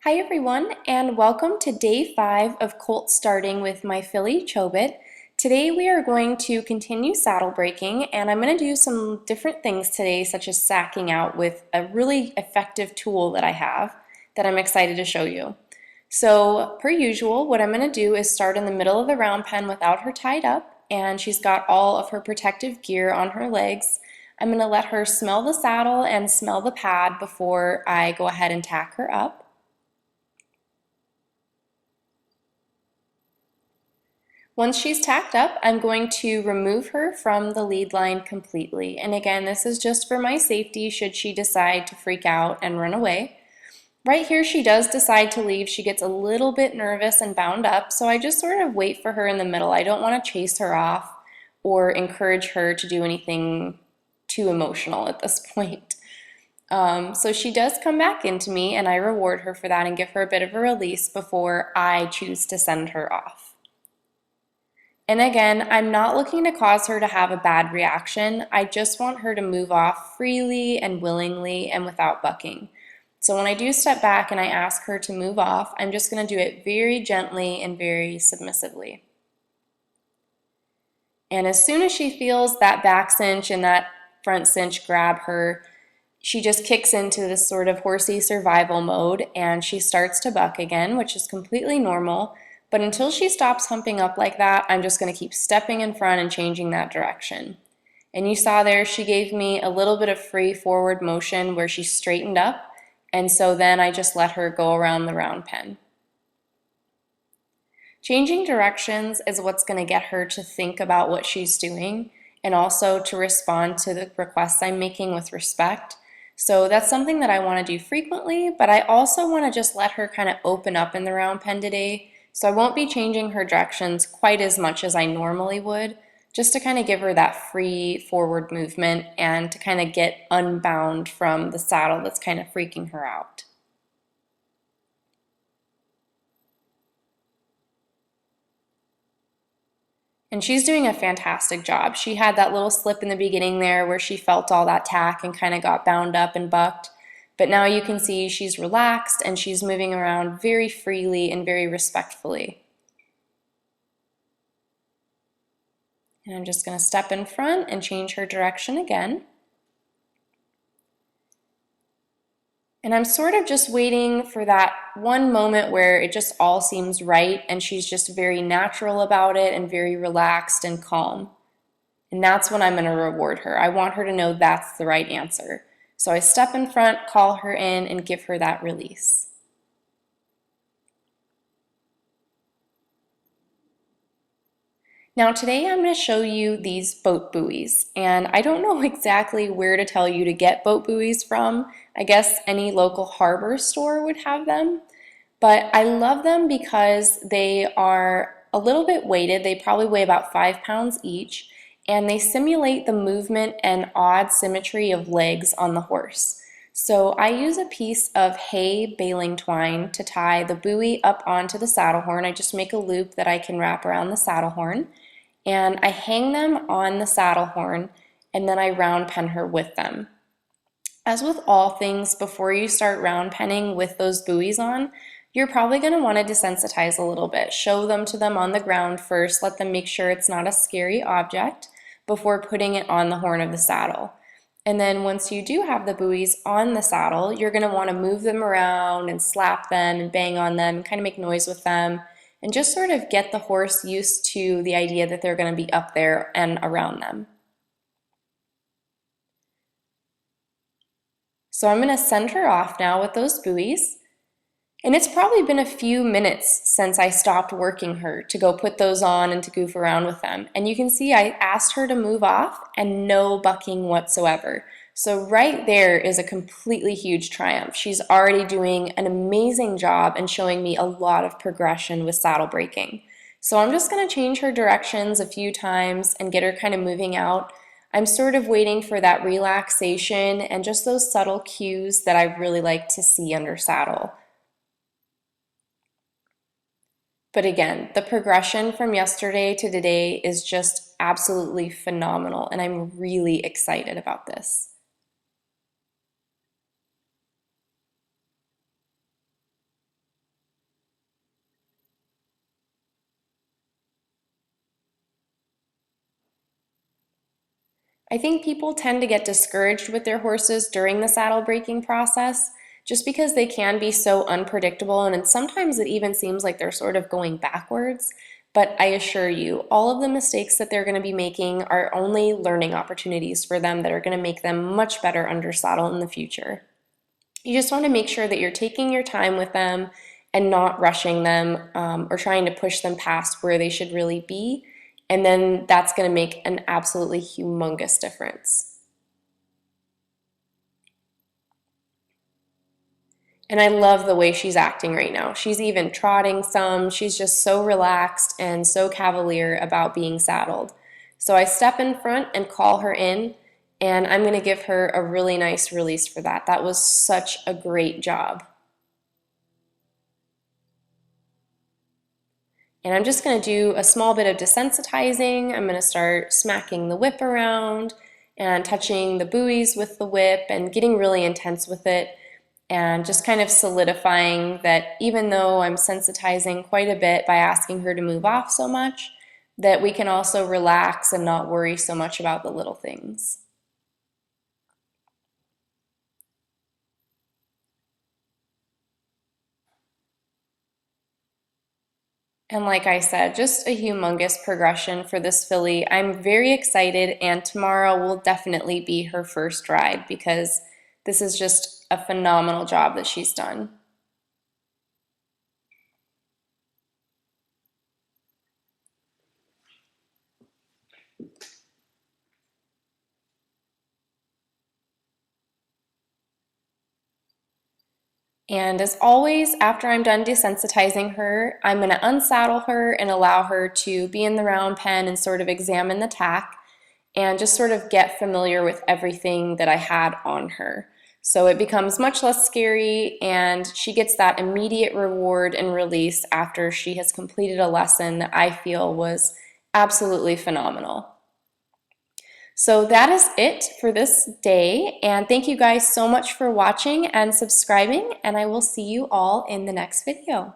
Hi everyone, and welcome to day 5 of Colt starting with my filly Chobit. Today we are going to continue saddle breaking, and I'm going to do some different things today, such as sacking out with a really effective tool that I have that I'm excited to show you. So per usual, what I'm going to do is start in the middle of the round pen without her tied up, and she's got all of her protective gear on her legs. I'm going to let her smell the saddle and smell the pad before I go ahead and tack her up. Once she's tacked up, I'm going to remove her from the lead line completely. And again, this is just for my safety should she decide to freak out and run away. Right here, she does decide to leave. She gets a little bit nervous and bound up, so I just sort of wait for her in the middle. I don't want to chase her off or encourage her to do anything too emotional at this point. So she does come back into me, and I reward her for that and give her a bit of a release before I choose to send her off. And again, I'm not looking to cause her to have a bad reaction. I just want her to move off freely and willingly and without bucking. So when I do step back and I ask her to move off, I'm just going to do it very gently and very submissively. And as soon as she feels that back cinch and that front cinch grab her, she just kicks into this sort of horsey survival mode and she starts to buck again, which is completely normal. But until she stops humping up like that, I'm just going to keep stepping in front and changing that direction. And you saw there, she gave me a little bit of free forward motion where she straightened up, and so then I just let her go around the round pen. Changing directions is what's going to get her to think about what she's doing and also to respond to the requests I'm making with respect. So that's something that I want to do frequently, but I also want to just let her kind of open up in the round pen today. So I won't be changing her directions quite as much as I normally would, just to kind of give her that free forward movement and to kind of get unbound from the saddle that's kind of freaking her out. And she's doing a fantastic job. She had that little slip in the beginning there where she felt all that tack and kind of got bound up and bucked. But now you can see she's relaxed and she's moving around very freely and very respectfully. And I'm just going to step in front and change her direction again. And I'm sort of just waiting for that one moment where it just all seems right and she's just very natural about it and very relaxed and calm. And that's when I'm going to reward her. I want her to know that's the right answer. So I step in front, call her in, and give her that release. Now today I'm going to show you these boat buoys, and I don't know exactly where to tell you to get boat buoys from. I guess any local harbor store would have them, but I love them because they are a little bit weighted. They probably weigh about 5 pounds each, and they simulate the movement and odd symmetry of legs on the horse. So I use a piece of hay baling twine to tie the buoy up onto the saddle horn. I just make a loop that I can wrap around the saddle horn, and I hang them on the saddle horn, and then I round pen her with them. As with all things, before you start round penning with those buoys on, you're probably going to want to desensitize a little bit. Show them to them on the ground first, let them make sure it's not a scary object before putting it on the horn of the saddle. And then once you do have the buoys on the saddle, you're going to want to move them around and slap them and bang on them and kind of make noise with them and just sort of get the horse used to the idea that they're going to be up there and around them. So I'm going to send her off now with those buoys. And it's probably been a few minutes since I stopped working her to go put those on and to goof around with them. And you can see I asked her to move off and no bucking whatsoever. So right there is a completely huge triumph. She's already doing an amazing job and showing me a lot of progression with saddle breaking. So I'm just going to change her directions a few times and get her kind of moving out. I'm sort of waiting for that relaxation and just those subtle cues that I really like to see under saddle. But again, the progression from yesterday to today is just absolutely phenomenal, and I'm really excited about this. I think people tend to get discouraged with their horses during the saddle breaking process just because they can be so unpredictable, and sometimes it even seems like they're sort of going backwards. But I assure you, all of the mistakes that they're going to be making are only learning opportunities for them that are going to make them much better under saddle in the future. You just want to make sure that you're taking your time with them and not rushing them or trying to push them past where they should really be. And then that's going to make an absolutely humongous difference. And I love the way she's acting right now. She's even trotting some. She's just so relaxed and so cavalier about being saddled. So I step in front and call her in, and I'm going to give her a really nice release for that. That was such a great job. And I'm just going to do a small bit of desensitizing. I'm going to start smacking the whip around and touching the buoys with the whip and getting really intense with it, and just kind of solidifying that even though I'm sensitizing quite a bit by asking her to move off so much, that we can also relax and not worry so much about the little things. And like I said, just a humongous progression for this filly. I'm very excited, and tomorrow will definitely be her first ride because this is just a phenomenal job that she's done. And as always, after I'm done desensitizing her, I'm going to unsaddle her and allow her to be in the round pen and sort of examine the tack and just sort of get familiar with everything that I had on her. So it becomes much less scary, and she gets that immediate reward and release after she has completed a lesson that I feel was absolutely phenomenal. So that is it for this day, and thank you guys so much for watching and subscribing, and I will see you all in the next video.